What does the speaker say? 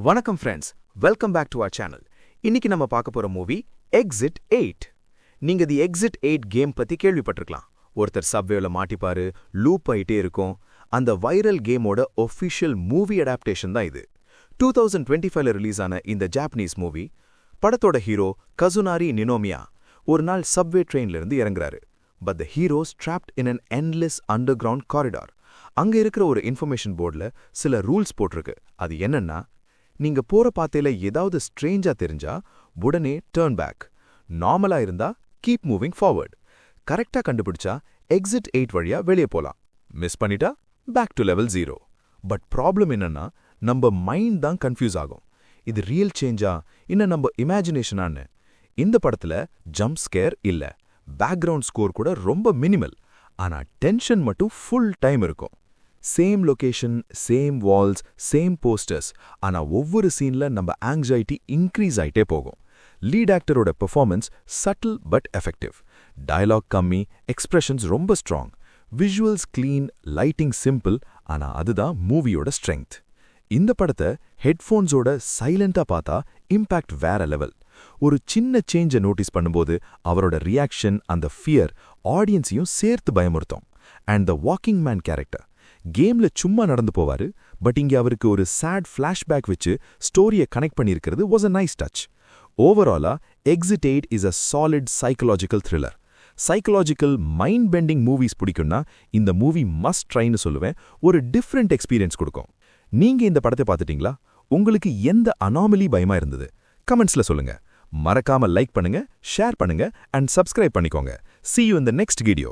வணக்கம் friends, welcome back to our channel. இன்னைக்கு நம்ம பார்க்க போற மூவி எக்ஸிட் 8. நீங்க தி எக்ஸிட் 8 கேம் பத்தி கேள்விப்பட்டிருக்கலாம். ஒருத்தர் சப்வேல மாட்டிப்பாரு, லூப் ஆயிட்டே இருக்கும். அந்த வைரல் கேமோட ஒஃபிஷியல் மூவி அடாப்டேஷன் தான் இது. 2025ல ரிலீஸ் ஆன இந்த ஜாப்பனீஸ் மூவி, படத்தோட ஹீரோ கசுனாரி நினோமியா ஒரு நாள் சப்வே ட்ரெயின்ல இருந்து இறங்குறாரு. But the heroes trapped in an endless underground corridor. அங்க இருக்கிற ஒரு இன்ஃபர்மேஷன் போர்டுல சில ரூல்ஸ் போட்டிருக்கு. அது என்னன்னா, நீங்க போற பாதையில ஏதாவது ஸ்ட்ரேஞ்சா தெரிஞ்சா உடனே டர்ன் பேக், நார்மலா இருந்தா கீப் மூவிங் ஃபார்வர்ட், கரெக்டா கண்டுபிடிச்சா எக்ஸிட் 8 வழியா வெளியே போலாம், மிஸ் பண்ணிட்டா back to level 0. But problem என்னன்னா, நம்ம மைண்ட் தான் கன்ஃபியூஸ் ஆகும். இது ரியல் சேஞ்சா இன்னும் நம்ம இமேஜினேஷனான்னு. இந்த படத்துல ஜம்ப் ஸ்கேர் இல்ல, பேக்ரவுண்ட் ஸ்கோர் கூட ரொம்ப மினிமல். ஆனா டென்ஷன் மட்டும் ஃபுல் டைம் இருக்கும். Same location, same walls, same posters. ஆனா ஒவ்வொரு சீன்ல நம்ம ஆங்ஸைட்டி இன்க்ரீஸ் ஆயிட்டே போகும். லீட் ஆக்டரோட performance subtle but effective. Dialogue கம்மி, எக்ஸ்பிரஷன்ஸ் ரொம்ப strong. Visuals clean, lighting simple. ஆனா அதுதான் மூவியோட ஸ்ட்ரெங்த். இந்த படத்தை ஹெட்ஃபோன்ஸோட சைலண்டா பார்த்தா இம்பாக்ட் வேற லெவல். ஒரு சின்ன சேஞ்சை நோட்டீஸ் பண்ணும்போது அவரோட ரியாக்ஷன், அந்த ஃபியர் ஆடியன்ஸையும் சேர்த்து பயமுறுத்தும். And the walking man character கேம்ல சும்மா நடந்து போவாரு, பட் இங்க அவருக்கு ஒரு சேட் ஃபிளாஷ்பேக் வச்சு ஸ்டோரியை கனெக்ட் பண்ணியிருக்கிறது வாஸ் அ நைஸ் டச். ஓவராலா exit 8 is a solid psychological thriller. Psychological mind bending movies பிடிக்கும்னா இந்த மூவி மஸ்ட் ட்ரைன்னு சொல்லுவேன். ஒரு டிஃப்ரெண்ட் எக்ஸ்பீரியன்ஸ் கொடுக்கும். நீங்க இந்த படத்தை பார்த்துட்டீங்களா? உங்களுக்கு எந்த அனாமலி பயமா இருந்தது? கமெண்ட்ஸ்ல சொல்லுங்க. மறக்காம லைக் பண்ணுங்க, ஷேர் பண்ணுங்க அண்ட் சப்ஸ்கிரைப் பண்ணிக்கோங்க. See you in the next video.